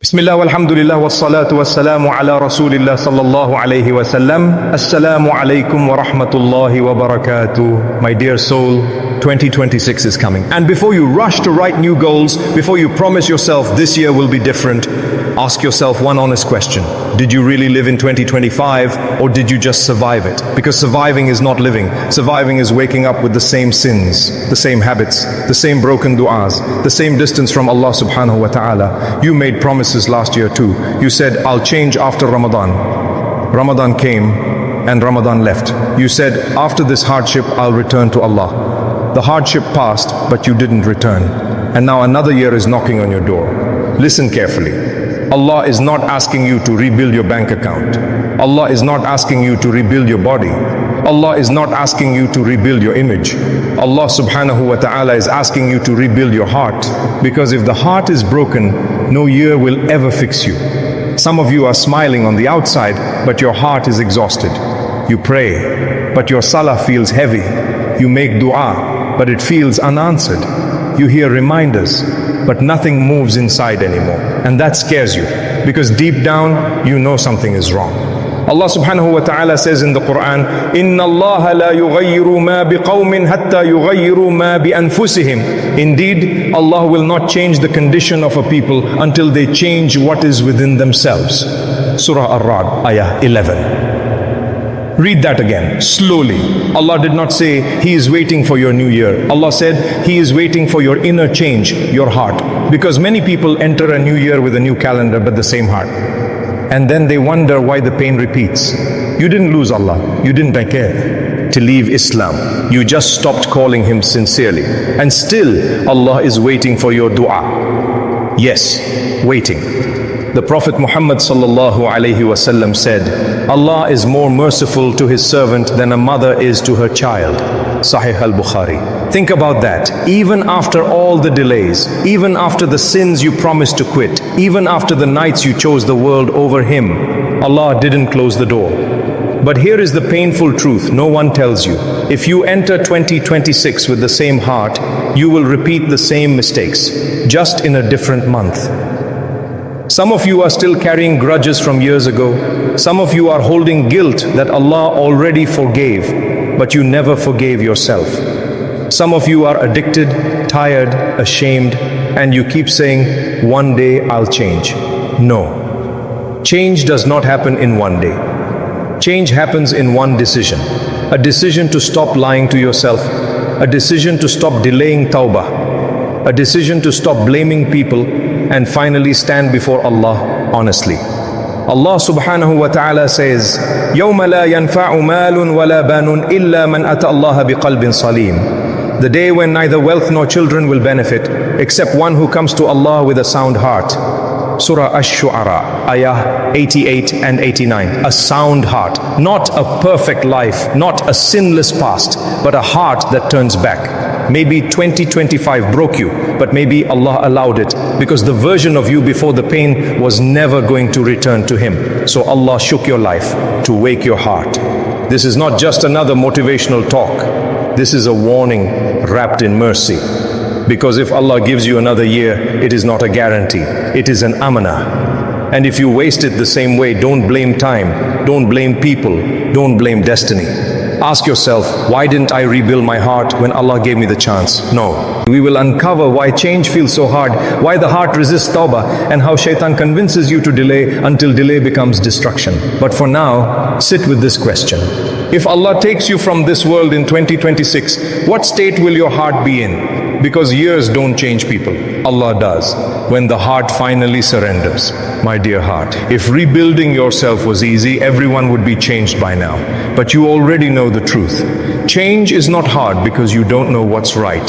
Bismillah walhamdulillah wassalatu wassalamu ala rasulillah sallallahu alayhi wa sallam. Assalamu alaikum wa rahmatullahi wa barakatuh. My dear soul, 2026 is coming. And before you rush to write new goals, before you promise yourself this year will be different, ask yourself one honest question. Did you really live in 2025 or did you just survive it? Because surviving is not living. Surviving is waking up with the same sins, the same habits, the same broken du'as, the same distance from Allah subhanahu wa ta'ala. You made promises last year too. You said, I'll change after Ramadan. Ramadan came and Ramadan left. You said, after this hardship, I'll return to Allah. The hardship passed, but you didn't return. And now another year is knocking on your door. Listen carefully. Allah is not asking you to rebuild your bank account. Allah is not asking you to rebuild your body. Allah is not asking you to rebuild your image. Allah subhanahu wa ta'ala is asking you to rebuild your heart. Because if the heart is broken, no year will ever fix you. Some of you are smiling on the outside, but your heart is exhausted. You pray, but your salah feels heavy. You make dua, but it feels unanswered. You hear reminders, but nothing moves inside anymore. And that scares you, because deep down, you know something is wrong. Allah subhanahu wa ta'ala says in the Quran, إِنَّ اللَّهَ لَا يُغَيِّرُ مَا بِقَوْمٍ حَتَّى يُغَيِّرُوا مَا بِأَنفُسِهِمْ. Indeed, Allah will not change the condition of a people until they change what is within themselves. Surah Ar-Ra'd, Ayah 11. Read that again, slowly. Allah did not say, He is waiting for your new year. Allah said, He is waiting for your inner change, your heart. Because many people enter a new year with a new calendar, but the same heart. And then they wonder why the pain repeats. You didn't lose Allah. You didn't care to leave Islam. You just stopped calling Him sincerely. And still, Allah is waiting for your dua. Yes, waiting. The Prophet Muhammad sallallahu alayhi wasallam said, Allah is more merciful to His servant than a mother is to her child. Sahih al-Bukhari. Think about that. Even after all the delays, even after the sins you promised to quit, even after the nights you chose the world over Him, Allah didn't close the door. But here is the painful truth no one tells you. If you enter 2026 with the same heart, you will repeat the same mistakes, just in a different month. Some of you are still carrying grudges from years ago. Some of you are holding guilt that Allah already forgave, but you never forgave yourself. Some of you are addicted, tired, ashamed, and you keep saying, one day I'll change. No. Change does not happen in one day. Change happens in one decision. A decision to stop lying to yourself. A decision to stop delaying tawbah. A decision to stop blaming people, and finally stand before Allah honestly. Allah subhanahu wa ta'ala says, يَوْمَ لَا يَنْفَعُ مَالٌ وَلَا بَانٌ إِلَّا مَنْ أَتَى اللَّهَ بِقَلْبٍ صَلِيمٍ. The day when neither wealth nor children will benefit, except one who comes to Allah with a sound heart. Surah Ash-Shu'ara, Ayah 88 and 89. A sound heart, not a perfect life, not a sinless past, but a heart that turns back. Maybe 2025 broke you, but maybe Allah allowed it because the version of you before the pain was never going to return to Him. So Allah shook your life to wake your heart. This is not just another motivational talk. This is a warning wrapped in mercy. Because if Allah gives you another year, it is not a guarantee. It is an amanah. And if you waste it the same way, don't blame time, don't blame people, don't blame destiny. Ask yourself, why didn't I rebuild my heart when Allah gave me the chance? No. We will uncover why change feels so hard, why the heart resists tawbah, and how shaitan convinces you to delay until delay becomes destruction. But for now, sit with this question. If Allah takes you from this world in 2026, what state will your heart be in? Because years don't change people. Allah does. When the heart finally surrenders. My dear heart, if rebuilding yourself was easy, everyone would be changed by now. But you already know the truth. Change is not hard because you don't know what's right.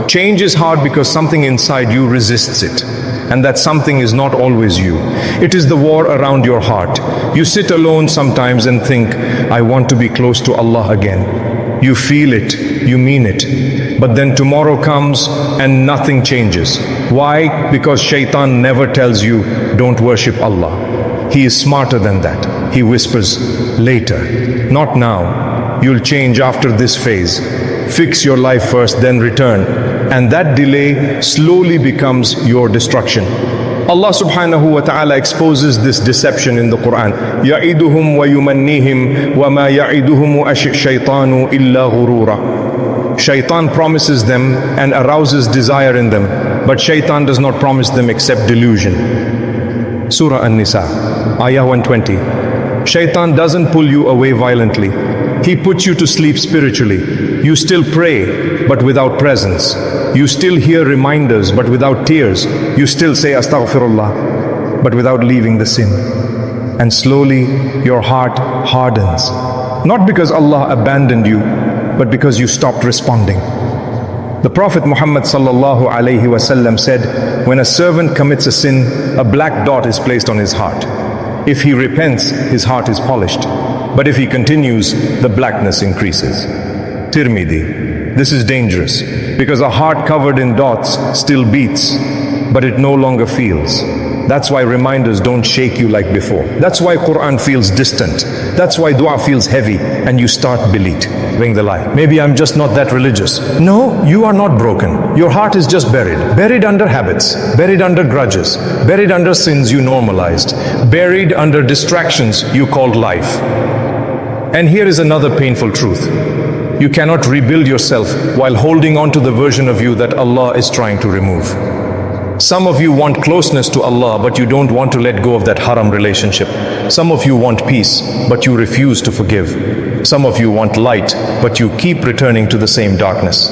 Change is hard because something inside you resists it. And that something is not always you. It is the war around your heart. You sit alone sometimes and think, I want to be close to Allah again. You feel it, you mean it. But then tomorrow comes and nothing changes. Why? Because shaitan never tells you, don't worship Allah. He is smarter than that. He whispers, later, not now. You'll change after this phase. Fix your life first, then return. And that delay slowly becomes your destruction. Allah subhanahu wa ta'ala exposes this deception in the Quran. يَعِدُهُمْ وَيُمَنِّهِمْ وَمَا يَعِدُهُمُ الشَّيْطَانُ إِلَّا غُرُورًا. Shaitan promises them and arouses desire in them, but shaitan does not promise them except delusion. Surah An-Nisa, Ayah 120. Shaitan doesn't pull you away violently. He puts you to sleep spiritually. You still pray, but without presence. You still hear reminders, but without tears. You still say astaghfirullah, but without leaving the sin. And slowly your heart hardens. Not because Allah abandoned you, but because you stopped responding. The Prophet Muhammad sallallahu alaihi wasallam said, when a servant commits a sin, a black dot is placed on his heart. If he repents, his heart is polished. But if he continues, the blackness increases. Tirmidhi. This is dangerous, because a heart covered in dots still beats, but it no longer feels. That's why reminders don't shake you like before. That's why Quran feels distant. That's why dua feels heavy and you start believing the lie. Maybe I'm just not that religious. No, you are not broken. Your heart is just buried. Buried under habits, buried under grudges, buried under sins you normalized, buried under distractions you called life. And here is another painful truth. You cannot rebuild yourself while holding on to the version of you that Allah is trying to remove. Some of you want closeness to Allah, but you don't want to let go of that haram relationship. Some of you want peace, but you refuse to forgive. Some of you want light, but you keep returning to the same darkness.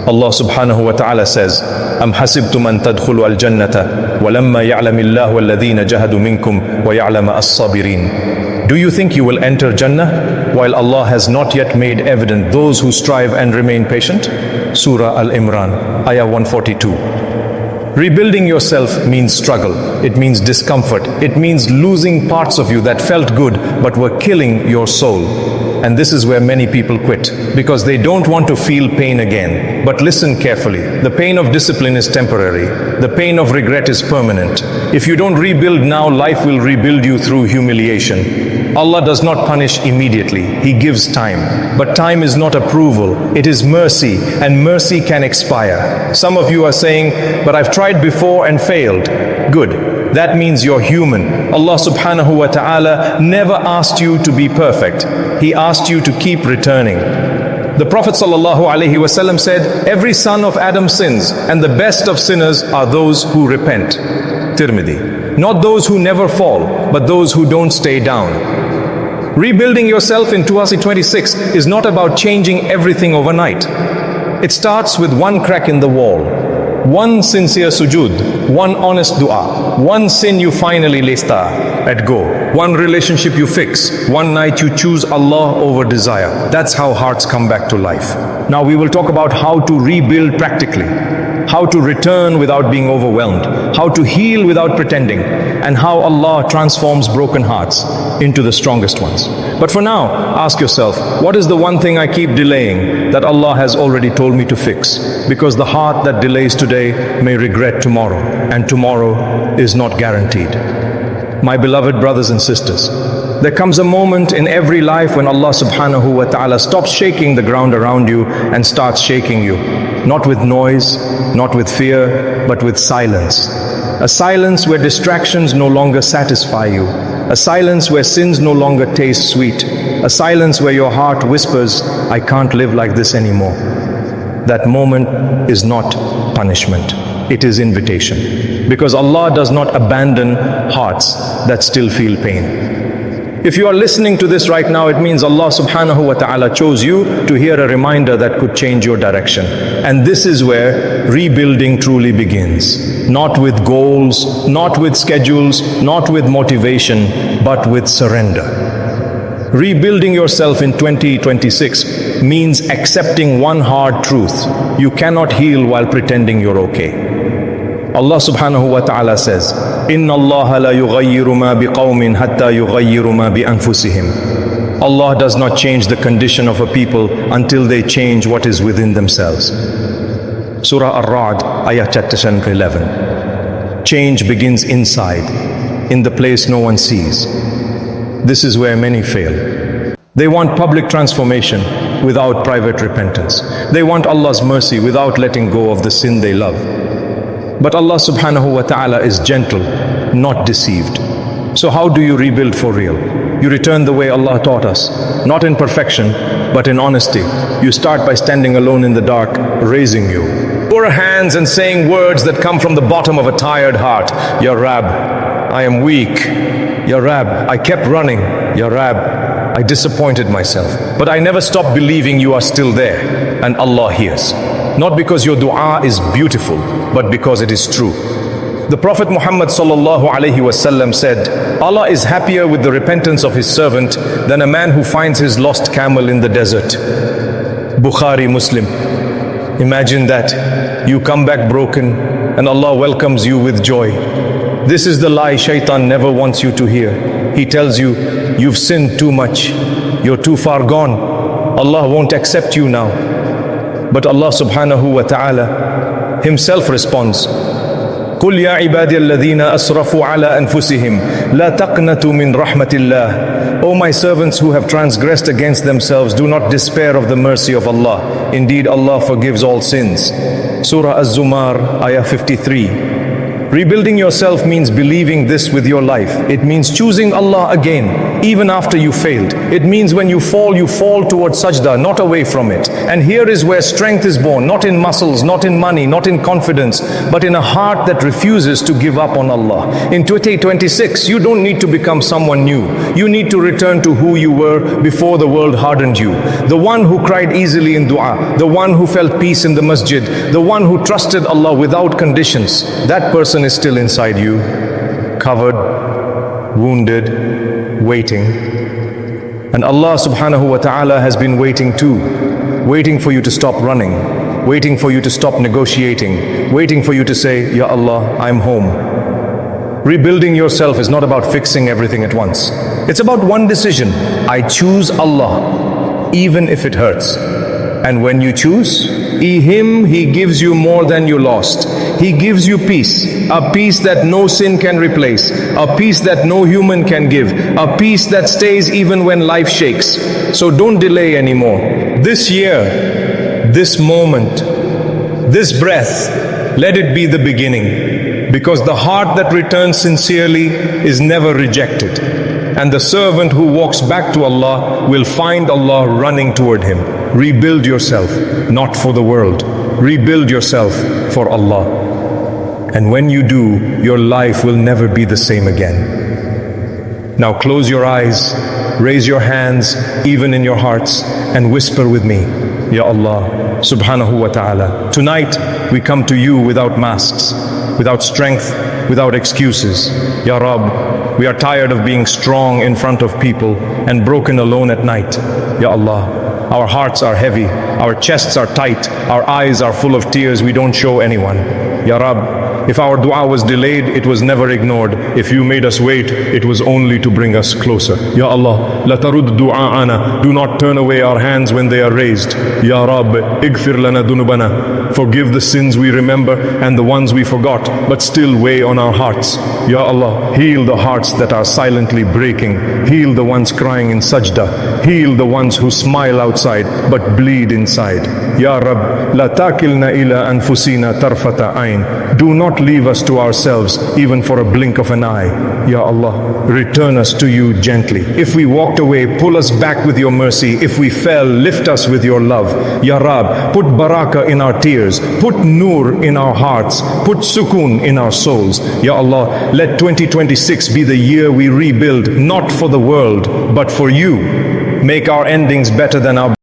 Allah subhanahu wa ta'ala says, أَمْ حَسِبْتُمْ أَن تَدْخُلُوا الْجَنَّةَ وَلَمَّا يَعْلَمِ اللَّهُ الَّذِينَ جَهَدُوا مِنْكُمْ وَيَعْلَمَ الصَّابِرِينَ. Do you think you will enter Jannah while Allah has not yet made evident those who strive and remain patient? Surah Al-Imran, Ayah 142. Rebuilding yourself means struggle. It means discomfort. It means losing parts of you that felt good but were killing your soul. And this is where many people quit, because they don't want to feel pain again. But listen carefully. The pain of discipline is temporary. The pain of regret is permanent. If you don't rebuild now, life will rebuild you through humiliation. Allah does not punish immediately. He gives time. But time is not approval. It is mercy, and mercy can expire. Some of you are saying, but I've tried before and failed. Good. That means you're human. Allah subhanahu wa ta'ala never asked you to be perfect. He asked you to keep returning. The Prophet sallallahu alaihi wasallam said, every son of Adam sins, and the best of sinners are those who repent. Tirmidhi. Not those who never fall, but those who don't stay down. Rebuilding yourself in 2026 is not about changing everything overnight. It starts with one crack in the wall, one sincere sujood, one honest dua, one sin you finally let go, one relationship you fix, one night you choose Allah over desire. That's how hearts come back to life. Now we will talk about how to rebuild practically, how to return without being overwhelmed, how to heal without pretending, and how Allah transforms broken hearts into the strongest ones. But for now, ask yourself, what is the one thing I keep delaying that Allah has already told me to fix? Because the heart that delays today may regret tomorrow, and tomorrow is not guaranteed. My beloved brothers and sisters, there comes a moment in every life when Allah subhanahu wa ta'ala stops shaking the ground around you and starts shaking you. Not with noise, not with fear, but with silence. A silence where distractions no longer satisfy you. A silence where sins no longer taste sweet. A silence where your heart whispers, I can't live like this anymore. That moment is not punishment. It is invitation. Because Allah does not abandon hearts that still feel pain. If you are listening to this right now, it means Allah subhanahu wa ta'ala chose you to hear a reminder that could change your direction. And this is where rebuilding truly begins. Not with goals, not with schedules, not with motivation, but with surrender. Rebuilding yourself in 2026 means accepting one hard truth. You cannot heal while pretending you're okay. Allah subhanahu wa ta'ala says, Inna Allah la yughayyiru ma biqawmin hatta yughayyiru ma bi anfusihim. Allah does not change the condition of a people until they change what is within themselves. Surah Ar-Ra'd, Ayah chapter 11. Change begins inside, in the place no one sees. This is where many fail. They want public transformation without private repentance. They want Allah's mercy without letting go of the sin they love. But Allah subhanahu wa ta'ala is gentle, not deceived. So how do you rebuild for real? You return the way Allah taught us, not in perfection, but in honesty. You start by standing alone in the dark, raising you. Poor hands and saying words that come from the bottom of a tired heart. Ya Rab, I am weak. Ya Rab, I kept running. Ya Rab, I disappointed myself. But I never stopped believing you are still there. And Allah hears. Not because your dua is beautiful, but because it is true. The Prophet Muhammad sallallahu alaihi wasallam said, Allah is happier with the repentance of his servant than a man who finds his lost camel in the desert. Bukhari, Muslim. Imagine that. You come back broken and Allah welcomes you with joy. This is the lie shaitan never wants you to hear. He tells you, you've sinned too much. You're too far gone. Allah won't accept you now. But Allah subhanahu wa ta'ala himself responds, قُلْ يَا عِبَادِيَ الَّذِينَ أَسْرَفُوا عَلَىٰ أَنفُسِهِمْ لَا تَقْنَطُوا مِنْ رَحْمَةِ اللَّهِ. O my servants who have transgressed against themselves, do not despair of the mercy of Allah. Indeed, Allah forgives all sins. Surah Az-Zumar, Ayah 53. Rebuilding yourself means believing this with your life. It means choosing Allah again, even after you failed. It means when you fall towards sajda, not away from it. And here is where strength is born, not in muscles, not in money, not in confidence, but in a heart that refuses to give up on Allah. In 2026, you don't need to become someone new. You need to return to who you were before the world hardened you. The one who cried easily in dua, the one who felt peace in the masjid, the one who trusted Allah without conditions. That person is still inside you, covered, wounded, waiting. And Allah subhanahu wa ta'ala has been waiting too, waiting for you to stop running, waiting for you to stop negotiating, waiting for you to say, Ya Allah, I'm home. Rebuilding yourself is not about fixing everything at once. It's about one decision. I choose Allah, even if it hurts. And when you choose Him, He gives you more than you lost. He gives you peace, a peace that no sin can replace, a peace that no human can give, a peace that stays even when life shakes. So don't delay anymore. This year, this moment, this breath, let it be the beginning. Because the heart that returns sincerely is never rejected. And the servant who walks back to Allah will find Allah running toward him. Rebuild yourself, not for the world. Rebuild yourself for Allah. And when you do, your life will never be the same again. Now close your eyes, raise your hands, even in your hearts, and whisper with me, Ya Allah, subhanahu wa ta'ala. Tonight, we come to you without masks, without strength, without excuses. Ya Rab, we are tired of being strong in front of people and broken alone at night. Ya Allah, our hearts are heavy, our chests are tight, our eyes are full of tears, we don't show anyone. Ya Rab, if our dua was delayed, it was never ignored. If you made us wait, it was only to bring us closer. Ya Allah, la tarud du'a'ana. Do not turn away our hands when they are raised. Ya Rab, igfir lana dunubana. Forgive the sins we remember and the ones we forgot, but still weigh on our hearts. Ya Allah, heal the hearts that are silently breaking. Heal the ones crying in sajda. Heal the ones who smile outside, but bleed inside. Ya Rab, la takilna ila anfusina tarfata ayn. Do not leave us to ourselves even for a blink of an eye. Ya Allah, return us to you gently. If we walked away, pull us back with your mercy. If we fell, lift us with your love. Ya Rab, put barakah in our tears, put nur in our hearts, put sukoon in our souls. Ya Allah, let 2026 be the year we rebuild, not for the world, but for you. Make our endings better than our